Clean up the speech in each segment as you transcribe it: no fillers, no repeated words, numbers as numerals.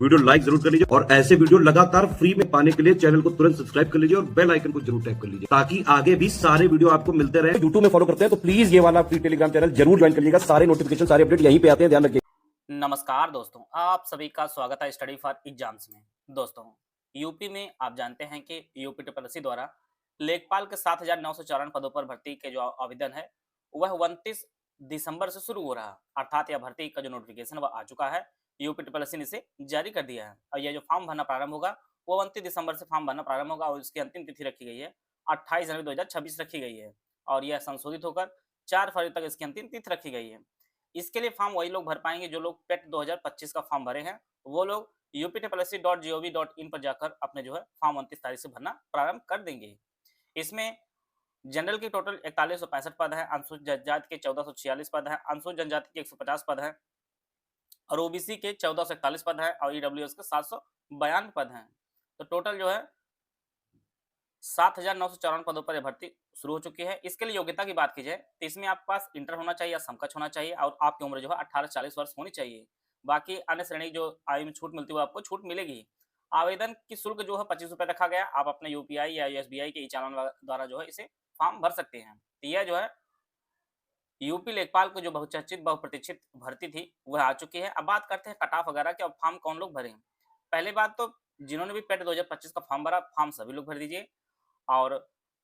Video like जरूर कर लीजिए और ऐसे वीडियो लगातार फ्री में पाने के लिए चैनल को तुरंत सब्सक्राइब कर लीजिए और बेल आइकन को जरूर टैप कर लीजिए ताकि आगे भी सारे वीडियो आपको मिलते रहे। यूट्यूब में फॉलो करते हैं तो प्लीज ये वाला फ्री टेलीग्राम चैनल जरूर ज्वाइन कर लीजिएगा। सारे नोटिफिकेशन सारे अपडेट यहीं पे आते हैं, ध्यान रखिए। नमस्कार दोस्तों, आप सभी का स्वागत है स्टडी फॉर एग्जाम्स में। दोस्तों, यूपी में आप जानते हैं कि यूपी ट्रिपलएससी द्वारा लेखपाल के 7,954 पदों पर भर्ती के जो आवेदन है वह 29 दिसंबर से शुरू हो रहा है। अर्थात यह भर्ती का जो नोटिफिकेशन वह आ चुका है। यूपी ट्रिपलएससी ने इसे जारी कर दिया है और यह जो फॉर्म भरना प्रारंभ होगा वो 29 दिसंबर से फॉर्म भरना प्रारंभ होगा और इसकी अंतिम तिथि रखी गई है 28 जनवरी 2026 रखी गई है और यह संशोधित होकर 4 फरवरी तक इसकी अंतिम तिथि रखी गई है। इसके लिए फॉर्म वही लोग भर पाएंगे जो लोग टेट 2025 का फॉर्म भरे हैं। वो लोग uptplsc.gov.in पर जाकर अपने जो है फॉर्म 29 तारीख से भरना प्रारंभ कर देंगे। इसमें जनरल की टोटल 4165 पद है, अनुसूचित जनजाति के 1446 पद है, अनुसूचित जनजाति के 150 पद है और ओबीसी के 1441 पद है और ईडब्ल्यूएस के 792 पद हैं। तो टोटल जो है 7,954 पदों पर यह भर्ती शुरू हो चुकी है। इसके लिए योग्यता की बात की जाए तो इसमें आपके पास इंटर होना चाहिए या समकक्ष होना चाहिए और आपकी उम्र जो है 18 से 40 वर्ष होनी चाहिए। बाकी अन्य श्रेणी जो आयु में छूट मिलती है वो आपको छूट मिलेगी। आवेदन की शुल्क जो है 25 रुपये रखा गया। आप अपने यूपीआई या एसबीआई के ई चालान द्वारा जो है इसे फॉर्म भर सकते हैं। तो यह जो है यूपी लेखपाल को जो बहुचर्चित बहुप्रतीक्षित भर्ती थी वह आ चुकी है। अब बात करते हैं कट ऑफ वगैरह के, अब फॉर्म कौन लोग भरें। पहले बात तो जिन्होंने भी पेट 2025 का फॉर्म भरा, फॉर्म सभी लोग भर दीजिए। और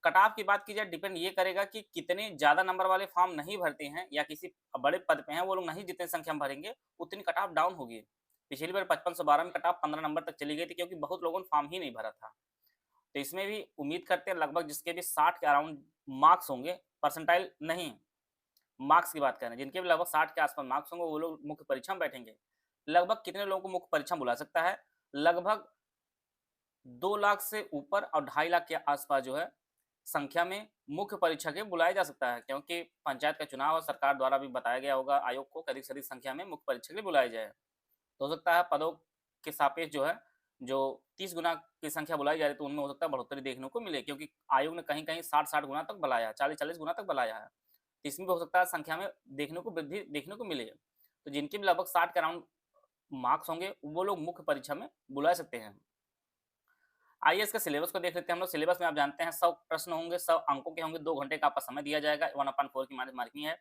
कट ऑफ की बात की जाए, डिपेंड ये करेगा कि कितने ज्यादा नंबर वाले फॉर्म नहीं भरते हैं या किसी बड़े पद पे हैं वो लोग नहीं, जितनी संख्या में भरेंगे उतनी कट ऑफ डाउन होगी। पिछली बार 5512 में कट ऑफ 15 नंबर तक चली गई थी क्योंकि बहुत लोगों ने फॉर्म ही नहीं भरा था। तो इसमें भी उम्मीद करते हैं लगभग जिसके भी 60 के अराउंड मार्क्स होंगे, परसेंटाइल नहीं, मार्क्स की बात कर रहे हैं, जिनके भी लगभग 60 के आसपास मार्क्स होंगे वो लोग मुख्य परीक्षा में बैठेंगे। लगभग कितने लोगों को मुख्य परीक्षा में बुला सकता है? लगभग 2 लाख से ऊपर और 2.5 लाख के आसपास जो है संख्या में मुख्य परीक्षा के बुलाया जा सकता है, क्योंकि पंचायत का चुनाव और सरकार द्वारा भी बताया गया होगा आयोग को अधिक से अधिक संख्या में मुख्य परीक्षा के लिए बुलाया जाए। तो हो सकता है पदों के सापेक्ष जो है जो 30 गुना की संख्या बुलाई जा रही है तो उनमें हो सकता है बढ़ोतरी देखने को मिले, क्योंकि आयोग ने कहीं कहीं 60-60 गुना तक बुलाया है, 40-40 गुना तक बुलाया है। तो इसमें भी हो सकता है संख्या में देखने को वृद्धि देखने को मिले। तो जिनके भी लगभग 60 के अराउंड मार्क्स होंगे वो लोग मुख्य परीक्षा में बुला सकते हैं। आइए इसके सिलेबस को देख लेते हैं हम लोग। सिलेबस में आप जानते हैं 100 प्रश्न होंगे, 100 अंकों के होंगे, 2 घंटे का आपका समय दिया जाएगा, 1/4 की मार्किंग है।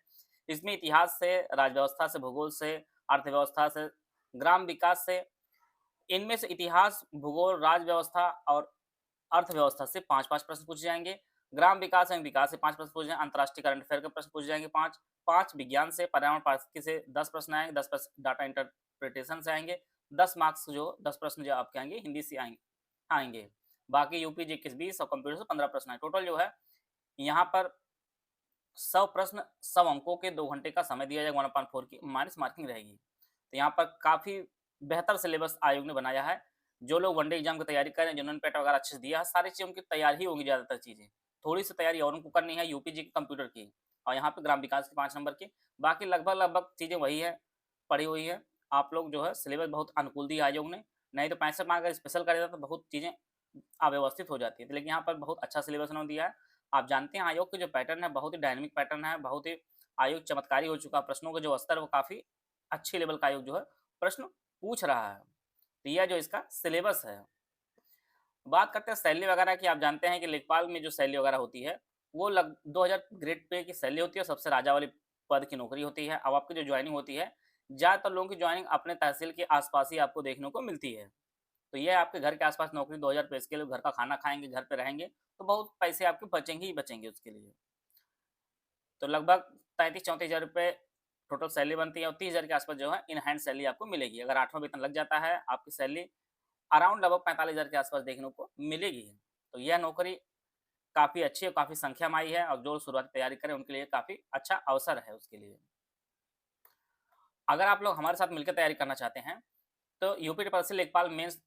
इसमें इतिहास से, राजव्यवस्था से, भूगोल से, अर्थव्यवस्था से, ग्राम विकास से, इनमें से इतिहास, भूगोल, राजव्यवस्था और अर्थव्यवस्था से 5-5 प्रश्न पूछे जाएंगे। ग्राम विकास एवं विकास से 5 प्रश्न पूछे जाएंगे। अंतर्राष्ट्रीय करंट अफेयर के प्रश्न पूछे जाएंगे 5 विज्ञान से, पर्यावरण पारिस्थितिकी से 10 प्रश्न आएंगे, 10 प्रश्न डाटा इंटरप्रिटेशन से आएंगे, 10 मार्क्स जो 10 प्रश्न जो आपके आएंगे हिंदी से आएंगे। बाकी यूपी जीके 20 और कंप्यूटर से 15 प्रश्न है। टोटल जो है यहाँ पर 100 प्रश्न, 100 अंकों के 2 घंटे का समय दिया जाएगा, 1/4 की माइनस मार्किंग रहेगी। तो यहाँ पर काफी बेहतर सिलेबस आयोग ने बनाया है। जो लोग वनडे एग्जाम की तैयारी कर रहे हैं, जिन्होंने पेट वगैरह अच्छे से दिया है, सारी चीजें उनकी तैयार ही होंगी। ज्यादातर चीजें थोड़ी सी तैयारी और उनको करनी है यूपी जी के कंप्यूटर की और यहाँ पे ग्राम विकास की 5 नंबर की। बाकी लगभग लगभग चीजें वही है, पड़ी हुई है। आप लोग जो है सिलेबस बहुत अनुकूल दिया आयोग ने, नहीं तो 65 मार्क अगर स्पेशल कर देता तो बहुत चीजें अव्यवस्थित हो जाती है। लेकिन यहाँ पर बहुत अच्छा सिलेबस उन्होंने दिया है। आप जानते हैं आयोग के जो पैटर्न है बहुत ही डायनेमिक पैटर्न है, बहुत ही आयोग चमत्कारी हो चुका है। प्रश्नों का जो स्तर है वो काफी अच्छे लेवल का आयोग जो है प्रश्न पूछ रहा है। तो यह जो इसका सिलेबस है। बात करते हैं सैलरी वगैरह की। आप जानते हैं कि लेखपाल में जो सैलरी वगैरह होती है वो 2000 ग्रेड पे की सैलरी होती है, सबसे राजा वाली पद की नौकरी होती है। अब आपकी जो ज्वाइनिंग होती है, ज़्यादातर लोगों की ज्वाइनिंग अपने तहसील के आसपास ही आपको देखने को मिलती है। तो ये आपके घर के आसपास नौकरी, 2000 पे इसके लिए घर का खाना खाएंगे, घर पे रहेंगे तो बहुत पैसे आपके बचेंगे ही बचेंगे उसके लिए। तो लगभग 33-34 हज़ार रुपये टोटल सैलरी बनती है और 30 हज़ार के आसपास जो है इन हैंड सैलरी आपको मिलेगी। अगर 8वां वेतन लग जाता है आपकी सैलरी अराउंड लगभग 45 हज़ार के आसपास देखने को मिलेगी। तो यह नौकरी काफ़ी अच्छी और काफ़ी संख्या में आई है और जो शुरुआती तैयारी करें उनके लिए काफ़ी अच्छा अवसर है उसके लिए। अगर आप लोग हमारे साथ मिलकर तैयारी करना चाहते हैं तो यूपी ट्रिपल लेखपाल मेंस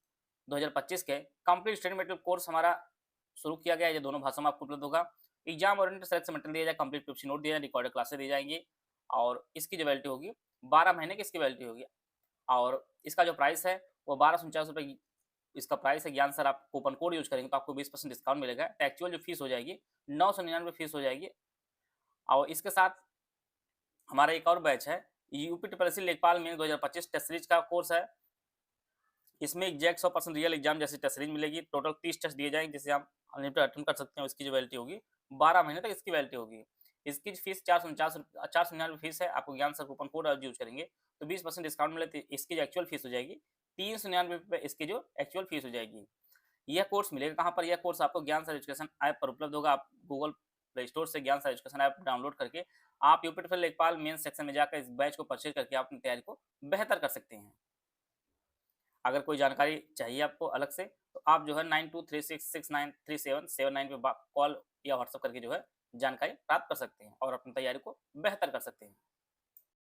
2025 के कंप्लीट स्टडी मटेरियल कोर्स हमारा शुरू किया गया है। ये दोनों भाषा में आपको उपलब्ध होगा। एग्जाम ओरिएंटेड सेलेक्शन मटेरियल दिया जाए, कंप्लीट पीपीटी नोट दिया जाए, रिकॉर्डेड क्लासेस दी जाएंगी और इसकी जो वैलिडिटी होगी 12 महीने की इसकी वैलिडिटी होगी। और इसका जो प्राइस है वो 1249 इसका प्राइस है। ज्ञान सर आप कूपन कोड यूज करेंगे तो आपको 20% डिस्काउंट मिलेगा। तो एक्चुअल जो फीस हो जाएगी 999 फीस हो जाएगी। और इसके साथ हमारा एक और बैच है यूपी ट्रिपल लेखपाल में 2025 टेस्ट सीरीज का कोर्स है। इसमें एग्जैक्ट 100% रियल एग्जाम जैसी टेस्ट सीरीज मिलेगी। टोटल 30 टेस्ट दिए जाएंगे जिसे आप अनलिमिटेड अटेम्प्ट कर सकते हैं। इसकी जो वैलिडिटी होगी 12 महीने तक इसकी वैलिडिटी होगी। इसकी फीस 499 फीस है। आपको ज्ञान सर कूपन कोड यूज करेंगे तो 20% डिस्काउंट मिले। तो इसकी जो एक्चुअल फीस हो जाएगी 399 रुपये इसकी जो एक्चुअल फीस हो जाएगी। यह कोर्स मिलेगा कहाँ पर? यह कोर्स आपको ज्ञान सर एजुकेशन ऐप पर उपलब्ध होगा। आप गूगल प्ले स्टोर से ज्ञान सर एजुकेशन ऐप डाउनलोड करके आप यूपीटेट लेखपाल मेन सेक्शन में जाकर इस बैच को परचेज करके आप अपनी तैयारी को बेहतर कर सकते हैं। अगर कोई जानकारी चाहिए आपको अलग से तो आप जो है 9236693779 पे कॉल या व्हाट्सएप करके जो है जानकारी प्राप्त कर सकते हैं और अपनी तैयारी को बेहतर कर सकते हैं।